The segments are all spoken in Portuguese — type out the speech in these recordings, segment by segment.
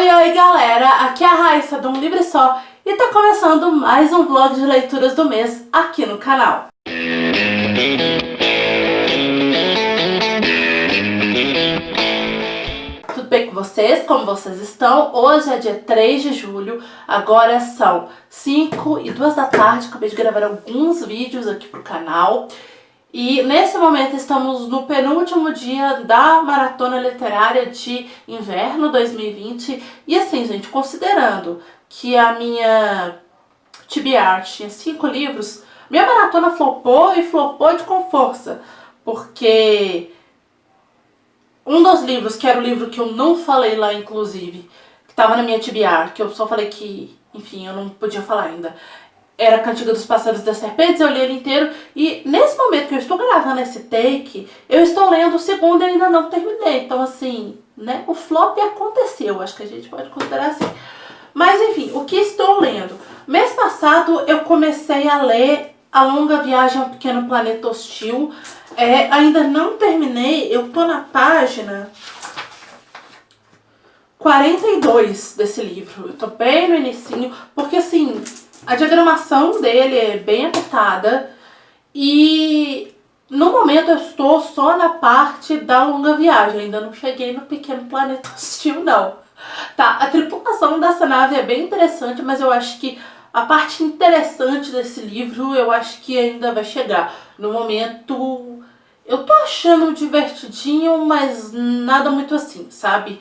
Oi, oi galera, aqui é a Raíssa do Um Livre Só e tá começando mais um vlog de leituras do mês aqui no canal. Tudo bem com vocês? Como vocês estão? Hoje é dia 3 de julho, agora são 5 e 2 da tarde, acabei de gravar alguns vídeos aqui pro canal. E nesse momento estamos no penúltimo dia da Maratona Literária de Inverno 2020. E assim, gente, considerando que a minha TBR tinha 5 livros, minha maratona flopou e flopou com força. Porque um dos livros, que era o livro que eu não falei lá, inclusive, que estava na minha TBR, que eu só falei que, enfim, eu não podia falar ainda, era a Cantiga dos Pássaros e das Serpentes. Eu li ele inteiro e nesse momento que eu estou gravando esse take, eu estou lendo o segundo e ainda não terminei. Então assim, né, o flop aconteceu, acho que a gente pode considerar assim. Mas enfim, o que estou lendo? Mês passado eu comecei a ler A Longa Viagem ao Pequeno Planeta Hostil. Ainda não terminei, eu tô na página 42 desse livro. Eu tô bem no inicinho, porque assim, a diagramação dele é bem apertada e no momento eu estou só na parte da longa viagem, ainda não cheguei no Pequeno Planeta Hostil não. Tá, a tripulação dessa nave é bem interessante, mas eu acho que a parte interessante desse livro eu acho que ainda vai chegar. No momento eu tô achando divertidinho, mas nada muito assim, sabe?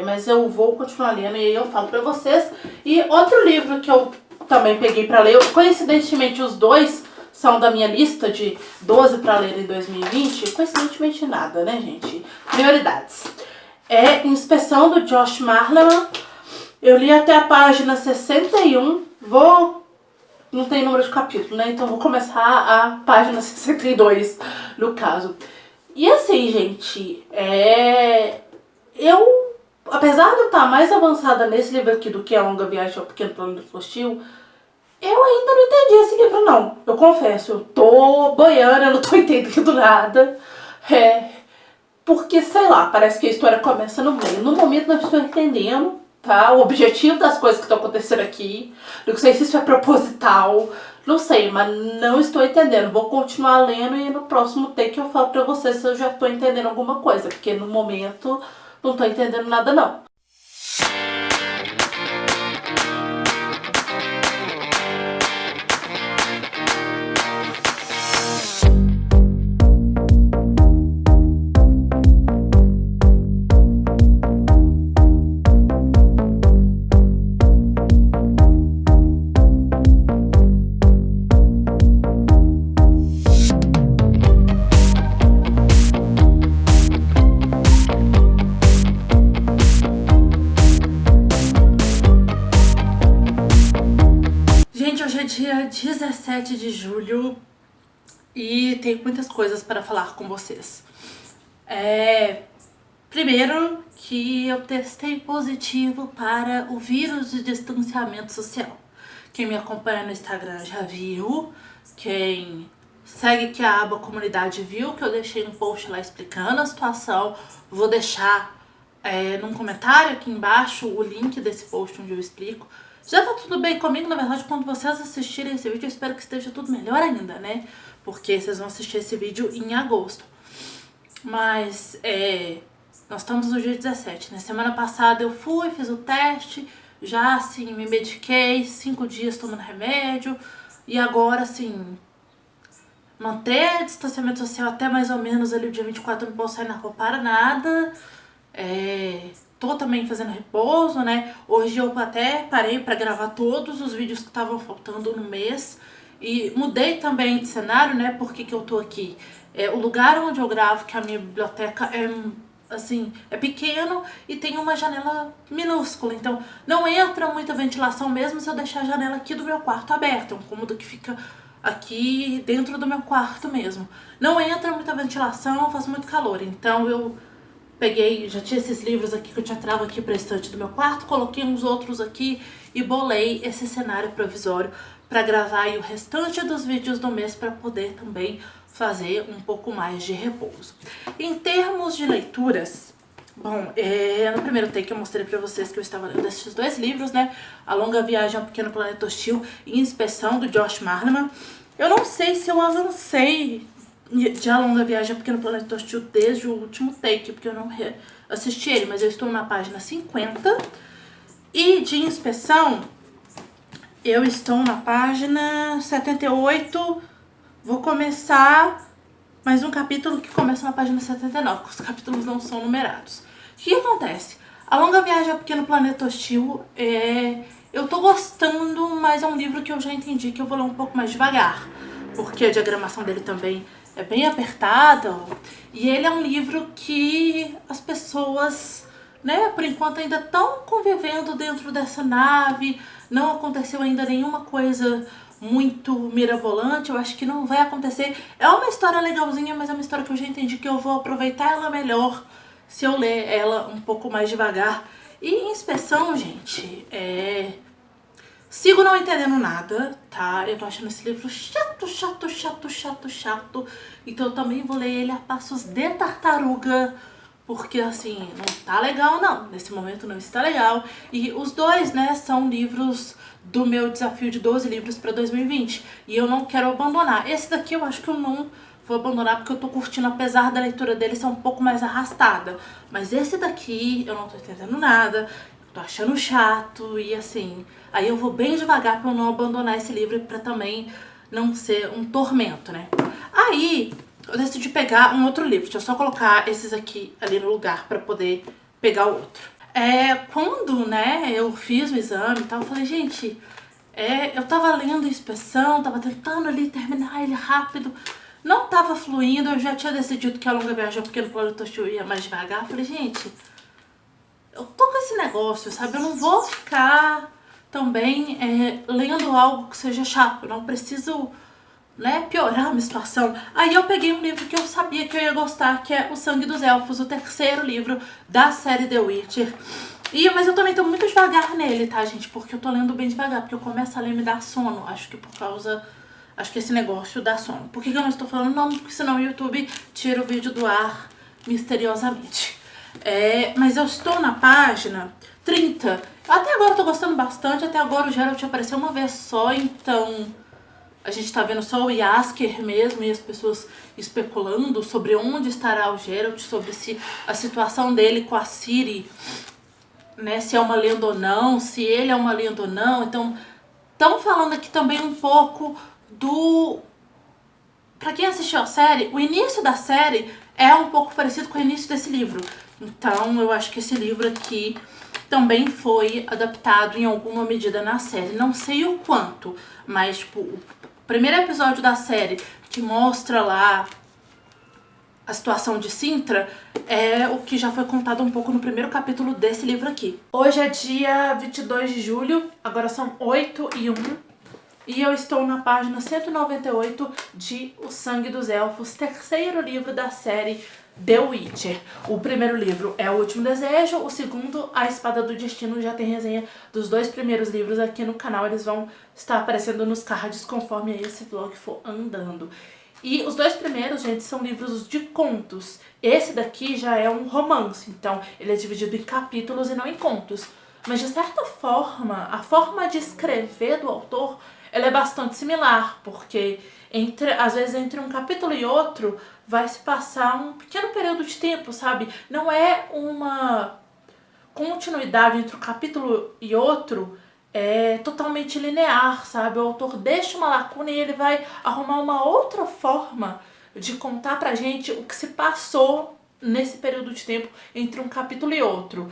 Mas eu vou continuar lendo e aí eu falo pra vocês. E outro livro que eu também peguei pra ler, coincidentemente os dois são da minha lista de 12 pra ler em 2020, coincidentemente nada, né, gente? Prioridades. É Inspeção, do Josh Malerman. Eu li até a página 61, não tem número de capítulo, né? Então vou começar a página 62, no caso. E assim, gente, apesar de eu estar mais avançada nesse livro aqui do que A Longa Viagem ao Pequeno Planeta Hostil, eu ainda não entendi esse livro não. Eu confesso, eu tô boiando, eu não tô entendendo nada. Porque, sei lá, parece que a história começa no meio. No momento não estou entendendo, tá? O objetivo das coisas que estão acontecendo aqui. Não sei se isso é proposital, não sei, mas não estou entendendo. Vou continuar lendo e no próximo take eu falo pra vocês se eu já estou entendendo alguma coisa. Porque no momento não estou entendendo nada não. Hoje é dia 17 de julho e tenho muitas coisas para falar com vocês. Primeiro, que eu testei positivo para o vírus de distanciamento social. Quem me acompanha no Instagram já viu, quem segue aqui a aba comunidade viu que eu deixei um post lá explicando a situação. Vou deixar num comentário aqui embaixo o link desse post onde eu explico. Já tá tudo bem comigo, na verdade, quando vocês assistirem esse vídeo, eu espero que esteja tudo melhor ainda, né? Porque vocês vão assistir esse vídeo em agosto. Mas, nós estamos no dia 17, né? Semana passada eu fiz o teste, já, assim, me mediquei, 5 dias tomando remédio. E agora, assim, manter distanciamento social até mais ou menos ali o dia 24, eu não posso sair na rua para nada. Tô também fazendo repouso, né? Hoje eu até parei pra gravar todos os vídeos que estavam faltando no mês. E mudei também de cenário, né? Por que eu tô aqui? O lugar onde eu gravo, que é a minha biblioteca, é pequeno e tem uma janela minúscula. Então não entra muita ventilação mesmo se eu deixar a janela aqui do meu quarto aberta. É um cômodo que fica aqui dentro do meu quarto mesmo. Não entra muita ventilação, faz muito calor. Então eu peguei, já tinha esses livros aqui que eu tinha trago aqui para a estante do meu quarto, coloquei uns outros aqui e bolei esse cenário provisório para gravar aí o restante dos vídeos do mês para poder também fazer um pouco mais de repouso. Em termos de leituras, Bom, no primeiro take eu mostrei pra vocês que eu estava lendo esses dois livros, né? A Longa Viagem ao Pequeno Planeta Hostil e Inspeção, do Josh Malerman. Eu não sei se eu avancei de A Longa Viagem ao Pequeno Planeta Hostil desde o último take, porque eu não assisti ele, mas eu estou na página 50. E de Inspeção, eu estou na página 78. Vou começar mais um capítulo que começa na página 79, porque os capítulos não são numerados. O que acontece? A Longa Viagem ao Pequeno Planeta Hostil, eu tô gostando, mas é um livro que eu já entendi que eu vou ler um pouco mais devagar, porque a diagramação dele também é bem apertada, e ele é um livro que as pessoas, né, por enquanto ainda estão convivendo dentro dessa nave, não aconteceu ainda nenhuma coisa muito mirabolante, eu acho que não vai acontecer. É uma história legalzinha, mas é uma história que eu já entendi que eu vou aproveitar ela melhor se eu ler ela um pouco mais devagar. E Inspeção, gente, sigo não entendendo nada, tá? Eu tô achando esse livro chato. Então eu também vou ler ele a passos de tartaruga, porque assim, não tá legal não. Nesse momento não está legal. E os dois, né, são livros do meu desafio de 12 livros para 2020. E eu não quero abandonar. Esse daqui eu acho que eu não vou abandonar porque eu tô curtindo, apesar da leitura dele ser um pouco mais arrastada. Mas esse daqui eu não tô entendendo nada, tô achando chato e assim... Aí eu vou bem devagar pra eu não abandonar esse livro, pra também não ser um tormento, né? Aí eu decidi pegar um outro livro. Deixa eu só colocar esses aqui ali no lugar pra poder pegar o outro. Quando, né, eu fiz o exame e tal, eu falei, gente, eu tava lendo Inspeção, tava tentando ali terminar ele rápido, não tava fluindo, eu já tinha decidido que a Longa Viagem ao Pequeno Planeta Hostil ia mais devagar. Eu falei, gente, eu tô com esse negócio, sabe? Eu não vou ficar também lendo algo que seja chato, eu não preciso, né, piorar uma situação. Aí eu peguei um livro que eu sabia que eu ia gostar, que é O Sangue dos Elfos, o terceiro livro da série The Witcher. Mas eu também tô muito devagar nele, tá, gente? Porque eu tô lendo bem devagar, porque eu começo a ler e me dá sono. Acho que esse negócio dá sono. Por que eu não estou falando não? Porque senão o YouTube tira o vídeo do ar misteriosamente. Mas eu estou na página 30. Até agora eu tô gostando bastante. Até agora o Geralt apareceu uma vez só, então... A gente tá vendo só o Jaskier mesmo e as pessoas especulando sobre onde estará o Geralt, sobre se a situação dele com a Ciri, né, se é uma lenda ou não, se ele é uma lenda ou não. Então, estão falando aqui também um pouco do... Pra quem assistiu a série, o início da série é um pouco parecido com o início desse livro. Então, eu acho que esse livro aqui também foi adaptado em alguma medida na série. Não sei o quanto, mas, tipo, o primeiro episódio da série que mostra lá a situação de Sintra é o que já foi contado um pouco no primeiro capítulo desse livro aqui. Hoje é dia 22 de julho, agora são 8h01 e eu estou na página 198 de O Sangue dos Elfos, terceiro livro da série The Witcher. O primeiro livro é O Último Desejo, o segundo, A Espada do Destino. Já tem resenha dos dois primeiros livros aqui no canal, eles vão estar aparecendo nos cards conforme esse vlog for andando. E os dois primeiros, gente, são livros de contos. Esse daqui já é um romance, então ele é dividido em capítulos e não em contos. Mas de certa forma, a forma de escrever do autor, ela é bastante similar, porque às vezes entre um capítulo e outro vai se passar um pequeno período de tempo, sabe? Não é uma continuidade entre um capítulo e outro totalmente linear, sabe? O autor deixa uma lacuna e ele vai arrumar uma outra forma de contar pra gente o que se passou nesse período de tempo entre um capítulo e outro.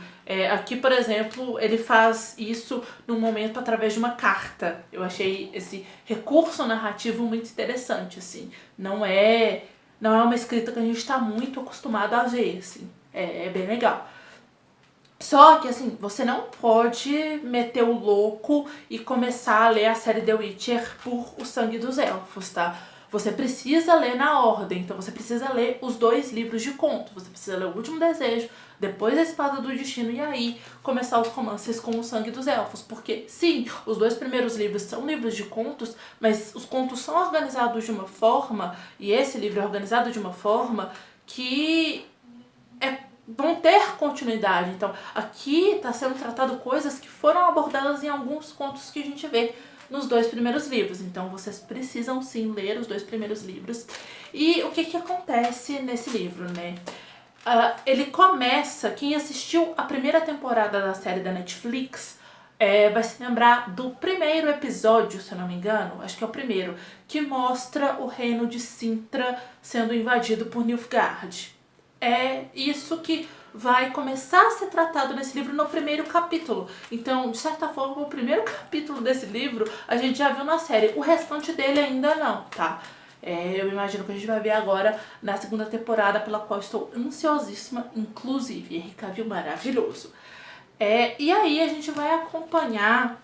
Aqui, por exemplo, ele faz isso num momento através de uma carta. Eu achei esse recurso narrativo muito interessante, assim. Não é uma escrita que a gente está muito acostumado a ver, assim. É bem legal. Só que, assim, você não pode meter o louco e começar a ler a série The Witcher por O Sangue dos Elfos, tá? Você precisa ler na ordem, então você precisa ler os dois livros de contos. Você precisa ler O Último Desejo, depois A Espada do Destino e aí começar os romances com O Sangue dos Elfos. Porque, sim, os dois primeiros livros são livros de contos, mas os contos são organizados de uma forma, e esse livro é organizado de uma forma que é vão ter continuidade. Então, aqui está sendo tratado coisas que foram abordadas em alguns contos que a gente vê nos 2 primeiros livros. Então, vocês precisam sim ler os 2 primeiros livros. E o que acontece nesse livro, né? Ele começa, quem assistiu a primeira temporada da série da Netflix vai se lembrar do primeiro episódio, se eu não me engano, acho que é o primeiro, que mostra o reino de Cintra sendo invadido por Nilfgaard. É isso que vai começar a ser tratado nesse livro no primeiro capítulo. Então, de certa forma, o primeiro capítulo desse livro a gente já viu na série. O restante dele ainda não, tá? Eu imagino que a gente vai ver agora na segunda temporada, pela qual estou ansiosíssima, inclusive. Henry Cavill maravilhoso. E aí a gente vai acompanhar,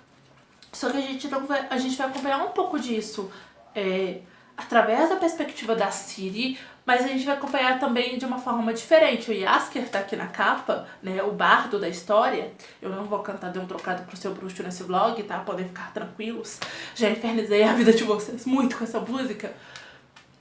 só que a gente vai acompanhar um pouco disso através da perspectiva da Ciri, mas a gente vai acompanhar também de uma forma diferente. O Jaskier tá aqui na capa, né, o bardo da história. Eu não vou cantar de um trocado pro seu bruxo nesse vlog, tá? Podem ficar tranquilos. Já infernizei a vida de vocês muito com essa música.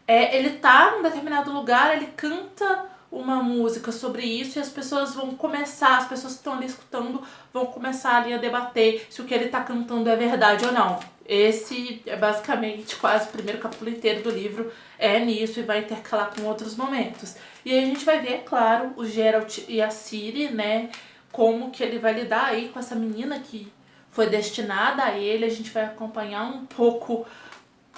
Ele tá num determinado lugar, ele canta uma música sobre isso e as pessoas vão começar, as pessoas que estão ali escutando vão começar ali a debater se o que ele tá cantando é verdade ou não. Esse é basicamente quase o primeiro capítulo inteiro do livro nisso e vai intercalar com outros momentos. E aí a gente vai ver, é claro, o Geralt e a Ciri, né, como que ele vai lidar aí com essa menina que foi destinada a ele. A gente vai acompanhar um pouco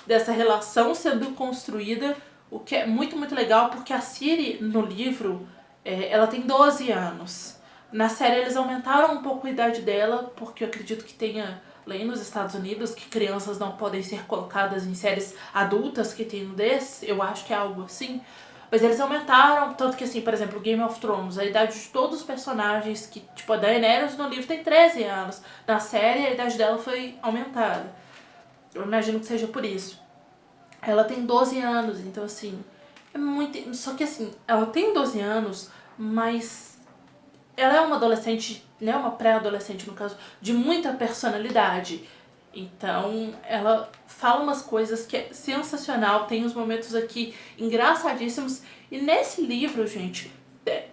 dessa relação sendo construída, o que é muito, muito legal, porque a Ciri, no livro, ela tem 12 anos. Na série eles aumentaram um pouco a idade dela, porque eu acredito que tenha lei nos Estados Unidos que crianças não podem ser colocadas em séries adultas que tem nudez, eu acho que é algo assim. Mas eles aumentaram, tanto que assim, por exemplo, Game of Thrones, a idade de todos os personagens, que tipo a Daenerys no livro tem 13 anos, na série a idade dela foi aumentada. Eu imagino que seja por isso. Ela tem 12 anos, então assim, é muito... Só que assim, ela tem 12 anos, mas ela é uma adolescente, né, uma pré-adolescente no caso, de muita personalidade. Então, ela fala umas coisas que é sensacional, tem uns momentos aqui engraçadíssimos. E nesse livro, gente,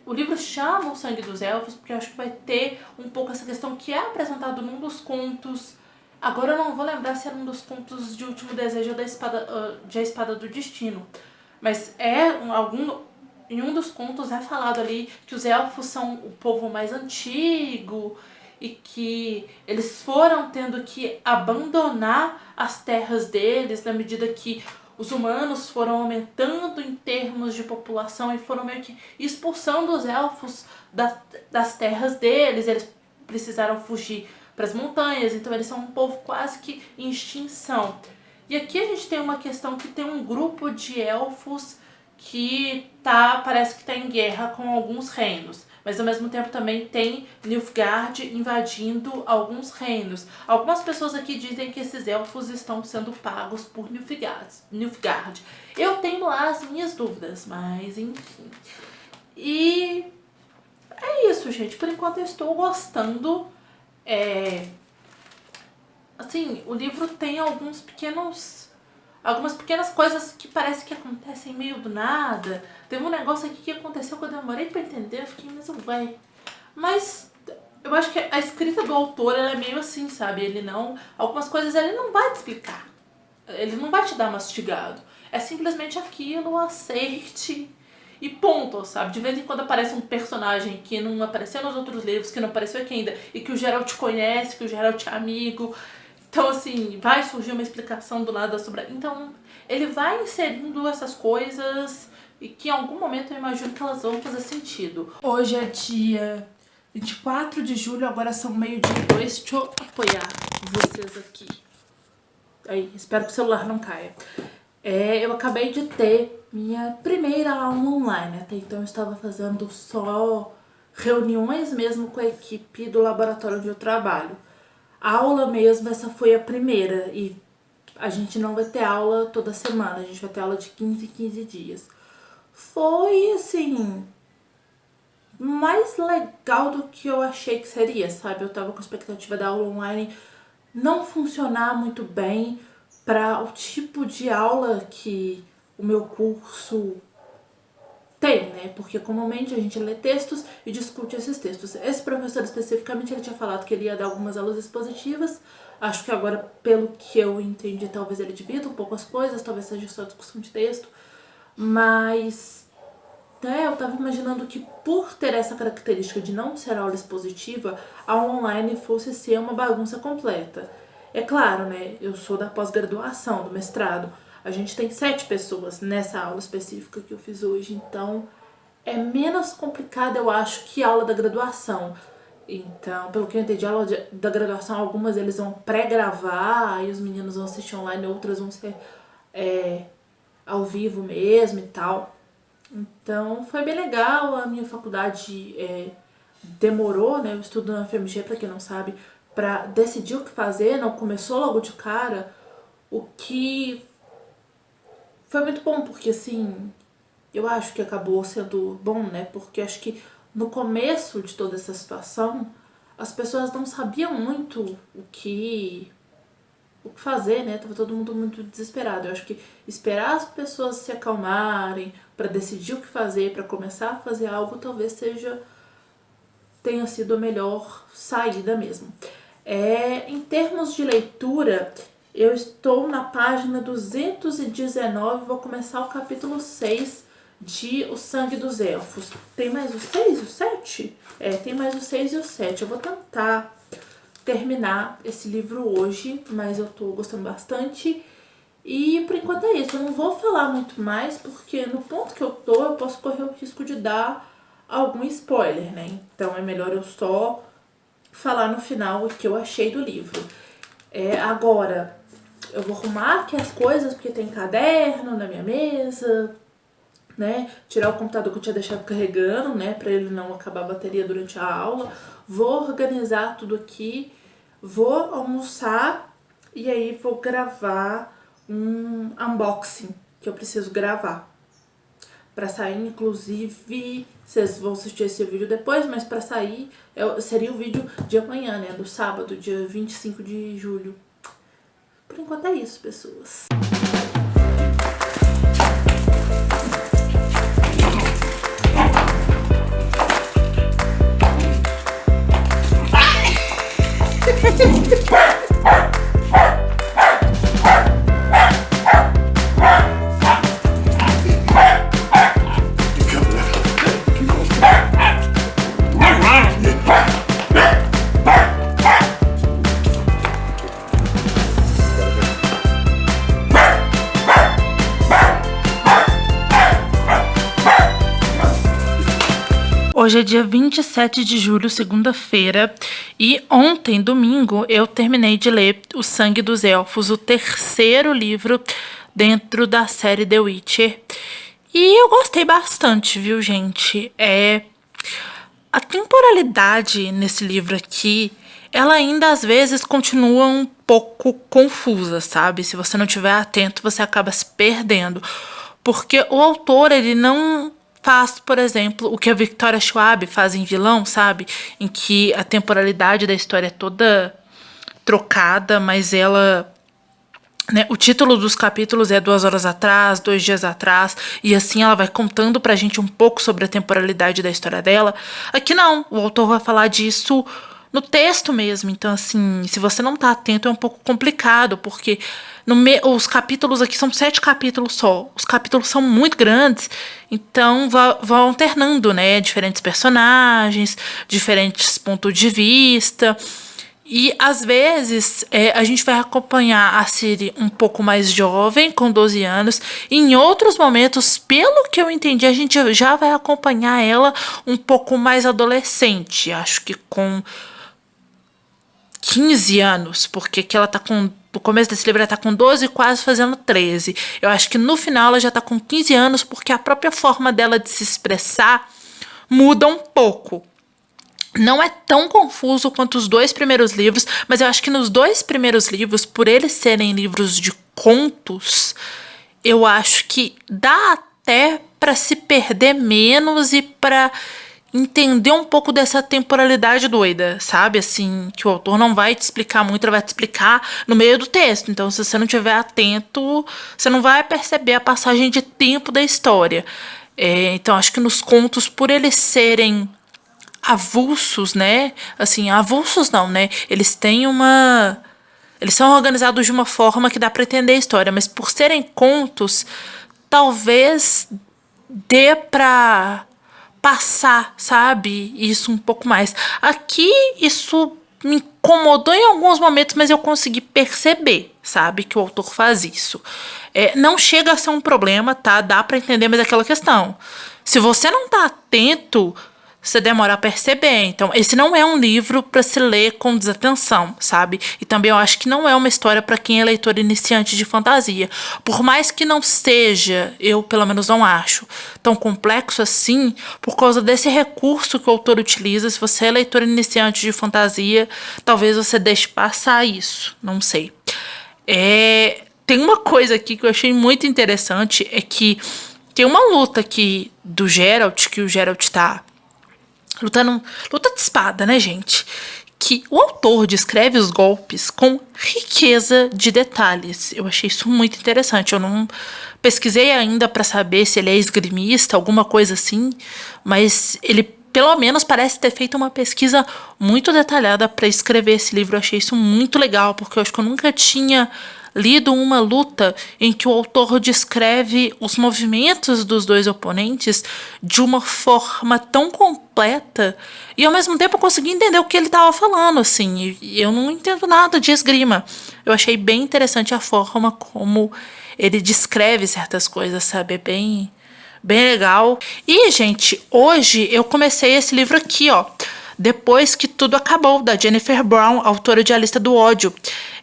o livro chama O Sangue dos Elfos, porque eu acho que vai ter um pouco essa questão que é apresentado num dos contos. Agora eu não vou lembrar se era um dos contos de Último Desejo ou de A Espada do Destino. Mas em um dos contos é falado ali que os elfos são o povo mais antigo e que eles foram tendo que abandonar as terras deles na medida que os humanos foram aumentando em termos de população e foram meio que expulsando os elfos das terras deles. Eles precisaram fugir para as montanhas, então eles são um povo quase que em extinção. E aqui a gente tem uma questão que tem um grupo de elfos que parece que está em guerra com alguns reinos. Mas ao mesmo tempo também tem Nilfgaard invadindo alguns reinos. Algumas pessoas aqui dizem que esses elfos estão sendo pagos por Nilfgaard. Eu tenho lá as minhas dúvidas, mas enfim. E é isso, gente. Por enquanto eu estou gostando. Assim, o livro tem algumas pequenas coisas que parece que acontecem meio do nada. Teve um negócio aqui que aconteceu que eu demorei pra entender, eu fiquei, mas eu acho que a escrita do autor, ela é meio assim, sabe? Algumas coisas ele não vai te explicar. Ele não vai te dar mastigado. É simplesmente aquilo, aceite e ponto, sabe? De vez em quando aparece um personagem que não apareceu nos outros livros, que não apareceu aqui ainda, e que o Geralt conhece, que o Geralt é amigo. Então, assim, vai surgir uma explicação do nada sobre... Então, ele vai inserindo essas coisas e que em algum momento eu imagino que elas vão fazer sentido. Hoje é dia 24 de julho, agora são 12:02. Deixa eu apoiar vocês aqui. Aí, espero que o celular não caia. Eu acabei de ter minha primeira aula online. Até então eu estava fazendo só reuniões mesmo com a equipe do laboratório onde eu trabalho. A aula mesmo, essa foi a primeira. E a gente não vai ter aula toda semana. A gente vai ter aula de 15 em 15 dias. Foi, assim, mais legal do que eu achei que seria, sabe? Eu tava com a expectativa da aula online não funcionar muito bem para o tipo de aula que o meu curso Tem, né? Porque comumente a gente lê textos e discute esses textos. Esse professor especificamente, ele tinha falado que ele ia dar algumas aulas expositivas. Acho que agora, pelo que eu entendi, talvez ele divida um pouco as coisas, talvez seja só discussão de texto. Mas, né, eu tava imaginando que por ter essa característica de não ser aula expositiva, a online fosse ser uma bagunça completa. É claro, né, eu sou da pós-graduação, do mestrado. A gente tem 7 pessoas nessa aula específica que eu fiz hoje, então é menos complicado, eu acho, que a aula da graduação. Então, pelo que eu entendi, a aula da graduação, algumas eles vão pré-gravar, aí os meninos vão assistir online, outras vão ser ao vivo mesmo e tal. Então, foi bem legal. A minha faculdade demorou, né? Eu estudo na FMG, pra quem não sabe, pra decidir o que fazer, não começou logo de cara, o que foi muito bom, porque assim, eu acho que acabou sendo bom, né? Porque acho que no começo de toda essa situação, as pessoas não sabiam muito o que fazer, né? Tava todo mundo muito desesperado. Eu acho que esperar as pessoas se acalmarem pra decidir o que fazer, pra começar a fazer algo, talvez tenha sido a melhor saída mesmo. Em termos de leitura, eu estou na página 219, vou começar o capítulo 6 de O Sangue dos Elfos. Tem mais o 6 e o 7? Tem mais o 6 e o 7. Eu vou tentar terminar esse livro hoje, mas eu tô gostando bastante. E por enquanto é isso. Eu não vou falar muito mais, porque no ponto que eu tô, eu posso correr o risco de dar algum spoiler, né? Então é melhor eu só falar no final o que eu achei do livro. Agora, eu vou arrumar aqui as coisas, porque tem caderno na minha mesa, né? Tirar o computador que eu tinha deixado carregando, né? Pra ele não acabar a bateria durante a aula. Vou organizar tudo aqui, vou almoçar e aí vou gravar um unboxing que eu preciso gravar. Pra sair, inclusive, vocês vão assistir esse vídeo depois, mas pra sair seria o vídeo de amanhã, né? Do sábado, dia 25 de julho. Por enquanto é isso, pessoas. Hoje é dia 27 de julho, segunda-feira, e ontem, domingo, eu terminei de ler O Sangue dos Elfos, o terceiro livro dentro da série The Witcher. E eu gostei bastante, viu, gente? A temporalidade nesse livro aqui, ela ainda às vezes continua um pouco confusa, sabe? Se você não estiver atento, você acaba se perdendo. Porque o autor, ele não faz, por exemplo, o que a Victoria Schwab faz em Vilão, sabe? Em que a temporalidade da história é toda trocada, mas ela... né, o título dos capítulos é 2 horas atrás, 2 dias atrás, e assim ela vai contando pra gente um pouco sobre a temporalidade da história dela. Aqui não, o autor vai falar disso no texto mesmo, então assim, se você não tá atento é um pouco complicado, porque os capítulos aqui são 7 capítulos só, os capítulos são muito grandes, então vão alternando, né, diferentes personagens, diferentes pontos de vista. E às vezes a gente vai acompanhar a Ciri um pouco mais jovem, com 12 anos. E em outros momentos, pelo que eu entendi, a gente já vai acompanhar ela um pouco mais adolescente. Acho que com 15 anos, porque que ela tá com... No começo desse livro ela tá com 12, quase fazendo 13. Eu acho que no final ela já tá com 15 anos, porque a própria forma dela de se expressar muda um pouco. Não é tão confuso quanto os 2 primeiros livros, mas eu acho que nos 2 primeiros livros, por eles serem livros de contos, eu acho que dá até pra se perder menos e pra entender um pouco dessa temporalidade doida, sabe? Assim, que o autor não vai te explicar muito, ele vai te explicar no meio do texto. Então, se você não estiver atento, você não vai perceber a passagem de tempo da história. Então acho que nos contos, por eles serem avulsos, né? Assim, avulsos não, né? Eles são organizados de uma forma que dá para entender a história, mas por serem contos, talvez dê pra passar, sabe? Isso um pouco mais. Aqui, isso me incomodou em alguns momentos, mas eu consegui perceber, sabe? Que o autor faz isso. Não chega a ser um problema, tá? Dá pra entender, mas é aquela questão. Se você não tá atento, você demora a perceber. Então, esse não é um livro para se ler com desatenção, sabe? E também eu acho que não é uma história para quem é leitor iniciante de fantasia. Por mais que não seja, eu pelo menos não acho, tão complexo assim, por causa desse recurso que o autor utiliza. Se você é leitor iniciante de fantasia, talvez você deixe passar isso. Não sei. Tem uma coisa aqui que eu achei muito interessante, é que tem uma luta aqui do Geralt, que o Geralt tá lutando, luta de espada, né, gente? Que o autor descreve os golpes com riqueza de detalhes. Eu achei isso muito interessante. Eu não pesquisei ainda para saber se ele é esgrimista, alguma coisa assim, mas ele pelo menos parece ter feito uma pesquisa muito detalhada para escrever esse livro. Eu achei isso muito legal, porque eu acho que eu nunca tinha lido uma luta em que o autor descreve os movimentos dos dois oponentes de uma forma tão completa e ao mesmo tempo eu consegui entender o que ele estava falando, assim, e eu não entendo nada de esgrima. Eu achei bem interessante a forma como ele descreve certas coisas, sabe? É bem legal. E, gente, hoje eu comecei esse livro aqui, ó. Depois que Tudo Acabou, da Jennifer Brown, autora de A Lista do Ódio.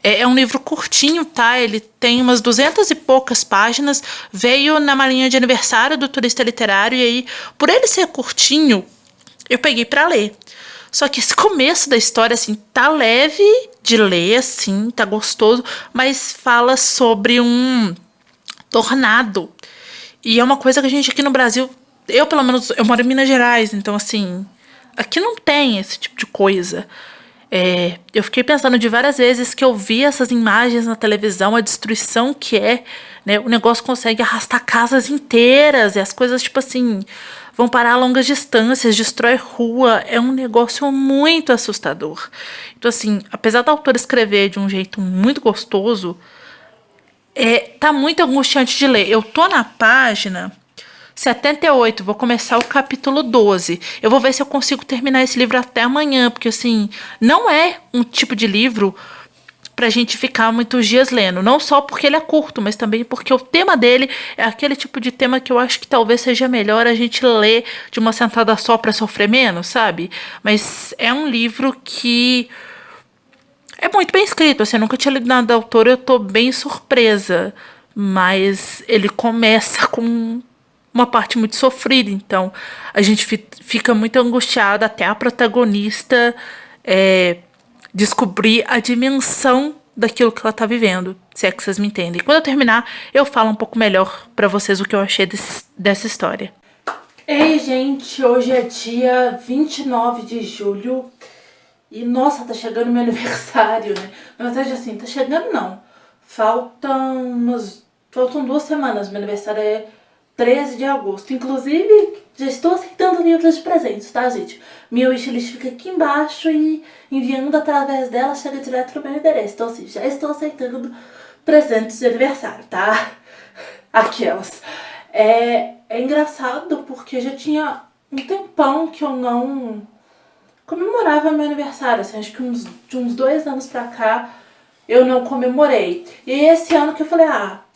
É um livro curtinho, tá? Ele tem umas 200 e poucas páginas. Veio na malinha de aniversário do Turista Literário. E aí, por ele ser curtinho, eu peguei pra ler. Só que esse começo da história, assim, tá leve de ler, assim, tá gostoso. Mas fala sobre um tornado. E é uma coisa que a gente aqui no Brasil... Eu, pelo menos, eu moro em Minas Gerais. Então, assim... Aqui não tem esse tipo de coisa. Eu fiquei pensando de várias vezes que eu vi essas imagens na televisão, a destruição que é, né? O negócio consegue arrastar casas inteiras e as coisas, tipo assim, vão parar a longas distâncias, destrói rua. É um negócio muito assustador. Então, assim, apesar do autor escrever de um jeito muito gostoso, tá muito angustiante de ler. Eu tô na página 78, vou começar o capítulo 12. Eu vou ver se eu consigo terminar esse livro até amanhã, porque assim, não é um tipo de livro pra gente ficar muitos dias lendo. Não só porque ele é curto, mas também porque o tema dele é aquele tipo de tema que eu acho que talvez seja melhor a gente ler de uma sentada só pra sofrer menos, sabe? Mas é um livro que é muito bem escrito, assim, eu nunca tinha lido nada da autora, eu tô bem surpresa. Mas ele começa com uma parte muito sofrida, então a gente fica muito angustiada até a protagonista descobrir a dimensão daquilo que ela tá vivendo, se é que vocês me entendem. Quando eu terminar, eu falo um pouco melhor pra vocês o que eu achei dessa história. Ei, gente, hoje é dia 29 de julho e, nossa, tá chegando meu aniversário, né? Na verdade, assim, tá chegando não. Faltam 2 semanas, meu aniversário é 13 de agosto. Inclusive, já estou aceitando livros de presentes, tá, gente? Minha wishlist fica aqui embaixo e enviando através dela chega direto no meu endereço. Então, assim, já estou aceitando presentes de aniversário, tá? Aquelas. É engraçado porque já tinha um tempão que eu não comemorava meu aniversário. Assim, acho que de uns 2 anos pra cá eu não comemorei. E esse ano que eu falei,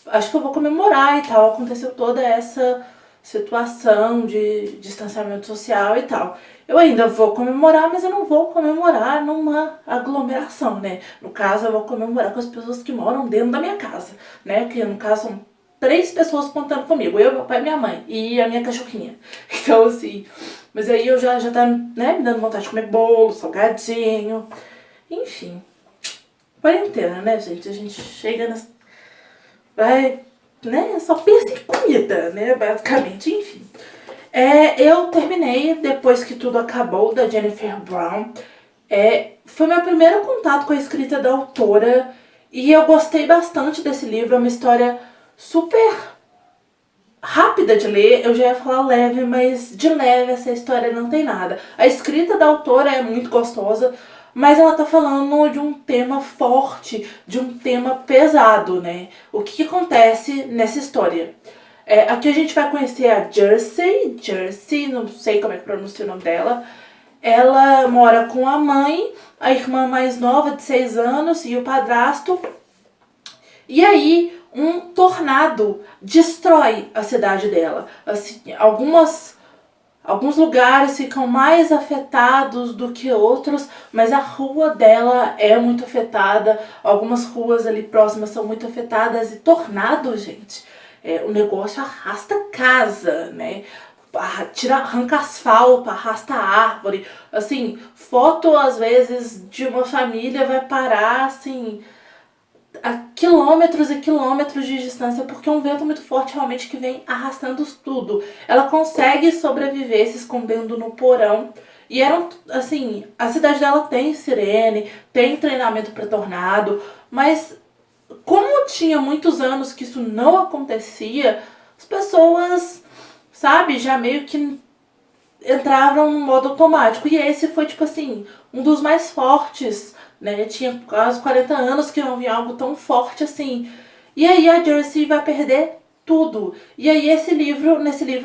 acho que eu vou comemorar e tal. Aconteceu toda essa situação de distanciamento social e tal. Eu ainda vou comemorar, mas eu não vou comemorar numa aglomeração, né? No caso, eu vou comemorar com as pessoas que moram dentro da minha casa, né? Que no caso são 3 pessoas contando comigo. Eu, meu pai e minha mãe. E a minha cachorrinha. Então, assim... Mas aí eu já tá, né, me dando vontade de comer bolo, salgadinho. Enfim. Quarentena, né, gente? A gente chega nas... Vai, né? Só pensa em comida, né? Basicamente, enfim. Eu terminei depois que Tudo Acabou, da Jennifer Brown. Foi meu primeiro contato com a escrita da autora. E eu gostei bastante desse livro. É uma história super rápida de ler, eu já ia falar leve, mas de leve essa história não tem nada. A escrita da autora é muito gostosa, mas ela tá falando de um tema forte, de um tema pesado, né? O que acontece nessa história? Aqui a gente vai conhecer a Jersey, não sei como é que pronuncia o nome dela. Ela mora com a mãe, a irmã mais nova de 6 anos e o padrasto. E aí, um tornado destrói a cidade dela. Assim, alguns lugares ficam mais afetados do que outros, mas a rua dela é muito afetada. Algumas ruas ali próximas são muito afetadas. E tornado, gente, o negócio arrasta casa, né? Arranca asfalto, arrasta árvore. Assim, foto às vezes de uma família vai parar assim a quilômetros e quilômetros de distância, porque é um vento muito forte realmente que vem arrastando tudo. Ela consegue sobreviver se escondendo no porão. E assim, a cidade dela tem sirene, tem treinamento para tornado, mas como tinha muitos anos que isso não acontecia, as pessoas, sabe, já meio que entravam no modo automático. E esse foi, tipo assim, um dos mais fortes, né? Tinha quase 40 anos que não havia algo tão forte assim. E aí a Jersey vai perder tudo. E aí nesse livro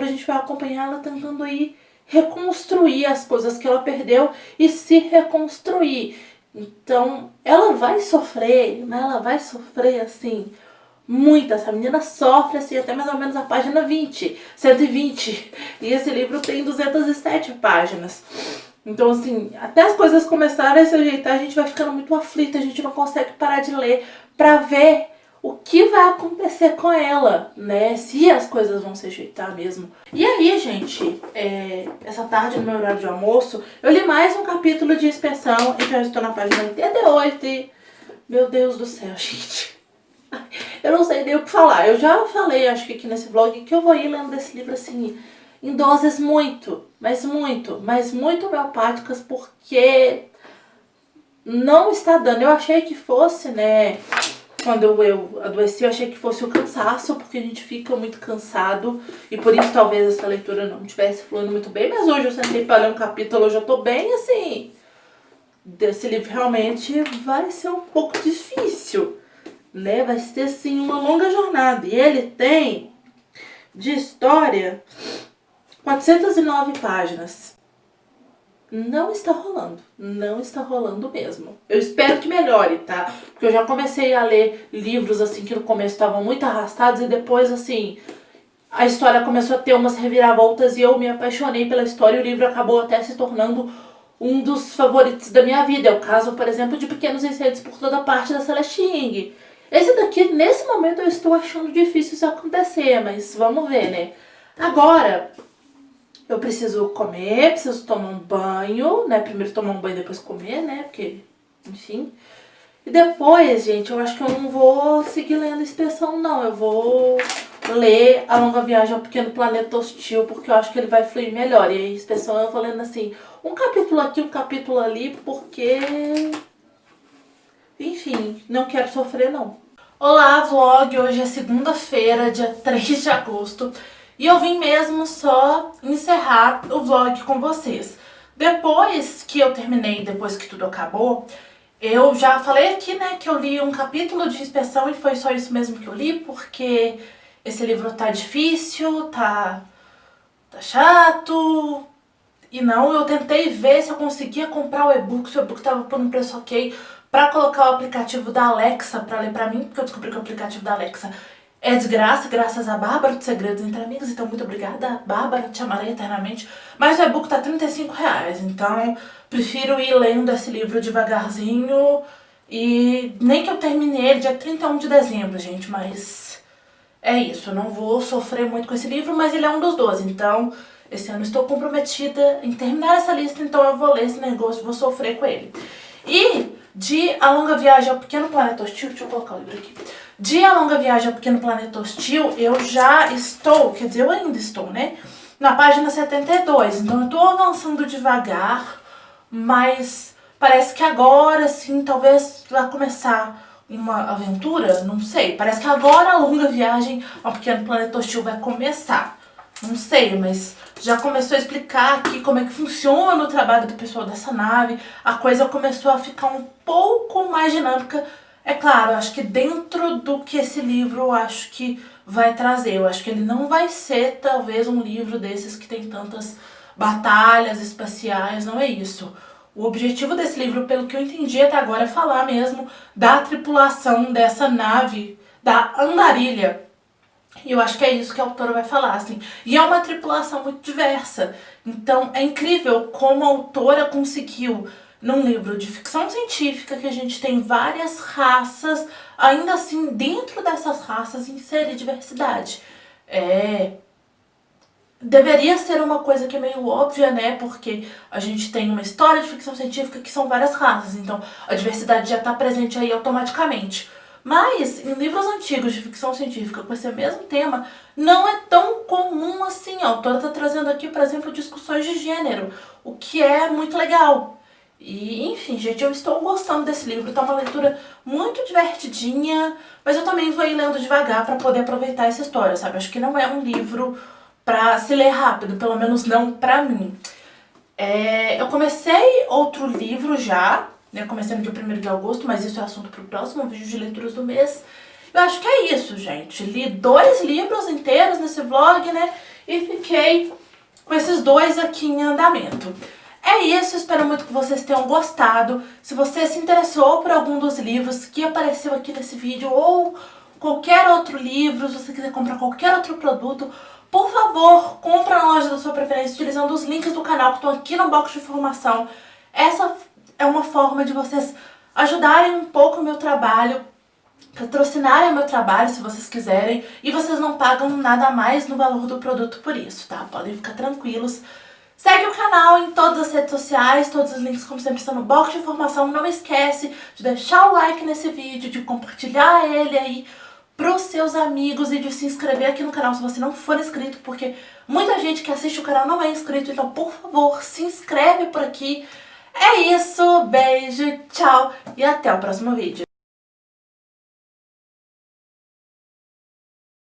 a gente vai acompanhar ela tentando aí reconstruir as coisas que ela perdeu e se reconstruir. Então, ela vai sofrer, né? Ela vai sofrer assim muito. Essa menina sofre assim até mais ou menos a página 120. E esse livro tem 207 páginas. Então, assim, até as coisas começarem a se ajeitar, a gente vai ficando muito aflita, a gente não consegue parar de ler pra ver o que vai acontecer com ela, né? Se as coisas vão se ajeitar mesmo. E aí, gente, essa tarde no meu horário de almoço, eu li mais um capítulo de Inspeção e já estou na página 88 e... Meu Deus do céu, gente. Eu não sei nem o que falar. Eu já falei, acho que aqui nesse vlog, que eu vou ir lendo esse livro assim, em doses muito homeopáticas, porque não está dando. Eu achei que fosse, né, quando eu adoeci, eu achei que fosse o cansaço, porque a gente fica muito cansado, e por isso talvez essa leitura não estivesse fluindo muito bem, mas hoje eu sentei para ler um capítulo, eu já tô bem assim. Desse livro realmente vai ser um pouco difícil, né, vai ser sim uma longa jornada, e ele tem de história 409 páginas. Não está rolando mesmo. Eu espero que melhore, tá? Porque eu já comecei a ler livros assim que no começo estavam muito arrastados e depois assim a história começou a ter umas reviravoltas e eu me apaixonei pela história e o livro acabou até se tornando um dos favoritos da minha vida. É o caso, por exemplo, de Pequenos Incêndios por Toda Parte, da Celeste Ng. Esse daqui, nesse momento, eu estou achando difícil isso acontecer, mas vamos ver, né? Agora, eu preciso comer, preciso tomar um banho, né? Primeiro tomar um banho, depois comer, né? Porque, enfim. E depois, gente, eu acho que eu não vou seguir lendo Inspeção, não. Eu vou ler A Longa Viagem ao Pequeno Planeta Hostil, porque eu acho que ele vai fluir melhor. E a Inspeção eu vou lendo assim, um capítulo aqui, um capítulo ali, porque... Enfim, não quero sofrer, não. Olá, vlog! Hoje é segunda-feira, dia 3 de agosto. E eu vim mesmo só encerrar o vlog com vocês. Depois que eu terminei, depois que tudo acabou, eu já falei aqui, né, que eu li um capítulo de Inspeção e foi só isso mesmo que eu li, porque esse livro tá difícil, tá chato. E não, eu tentei ver se eu conseguia comprar o e-book, se o e-book tava por um preço ok, pra colocar o aplicativo da Alexa pra ler pra mim, porque eu descobri que o aplicativo da Alexa é de graça, graças a Bárbara do Segredos Entre Amigos, então muito obrigada, Bárbara, te amarei eternamente. Mas o e-book tá R$35, então prefiro ir lendo esse livro devagarzinho e nem que eu termine ele dia 31 de dezembro, gente, mas é isso, eu não vou sofrer muito com esse livro, mas ele é um dos 12, então esse ano estou comprometida em terminar essa lista, então eu vou ler esse negócio, vou sofrer com ele. E de A Longa Viagem ao Pequeno Planeta Hostil, deixa eu colocar o livro aqui. De A Longa Viagem ao Pequeno Planeta Hostil, eu já estou, quer dizer, eu ainda estou, né? Na página 72, então eu tô avançando devagar, mas parece que agora, sim, talvez vai começar uma aventura, não sei. Parece que agora a longa viagem ao Pequeno Planeta Hostil vai começar. Não sei, mas já começou a explicar aqui como é que funciona o trabalho do pessoal dessa nave. A coisa começou a ficar um pouco mais dinâmica. É claro, eu acho que dentro do que esse livro eu acho que vai trazer. Eu acho que ele não vai ser, talvez, um livro desses que tem tantas batalhas espaciais, não é isso. O objetivo desse livro, pelo que eu entendi até agora, é falar mesmo da tripulação dessa nave, da Andarilha. E eu acho que é isso que a autora vai falar, assim. E é uma tripulação muito diversa. Então é incrível como a autora conseguiu, num livro de ficção científica, que a gente tem várias raças, ainda assim, dentro dessas raças, inserir diversidade. Deveria ser uma coisa que é meio óbvia, né? Porque a gente tem uma história de ficção científica que são várias raças, então a diversidade já está presente aí automaticamente. Mas em livros antigos de ficção científica com esse mesmo tema, não é tão comum assim. A autora está trazendo aqui, por exemplo, discussões de gênero, o que é muito legal. E, enfim, gente, eu estou gostando desse livro. Tá uma leitura muito divertidinha, mas eu também vou ir lendo devagar para poder aproveitar essa história, sabe? Acho que não é um livro pra se ler rápido, pelo menos não pra mim. Eu comecei outro livro já, né? Comecei no dia 1º de agosto, mas isso é assunto pro próximo vídeo de leituras do mês. Eu acho que é isso, gente. Li 2 livros inteiros nesse vlog, né? E fiquei com esses 2 aqui em andamento. É isso, espero muito que vocês tenham gostado. Se você se interessou por algum dos livros que apareceu aqui nesse vídeo, ou qualquer outro livro, se você quiser comprar qualquer outro produto, por favor, compra na loja da sua preferência utilizando os links do canal que estão aqui no box de informação. Essa é uma forma de vocês ajudarem um pouco o meu trabalho, patrocinarem o meu trabalho se vocês quiserem, e vocês não pagam nada a mais no valor do produto por isso, tá? Podem ficar tranquilos. Segue o canal em todas as redes sociais, todos os links como sempre estão no box de informação. Não esquece de deixar o like nesse vídeo, de compartilhar ele aí pros seus amigos e de se inscrever aqui no canal se você não for inscrito, porque muita gente que assiste o canal não é inscrito, então por favor, se inscreve por aqui. É isso, beijo, tchau e até o próximo vídeo.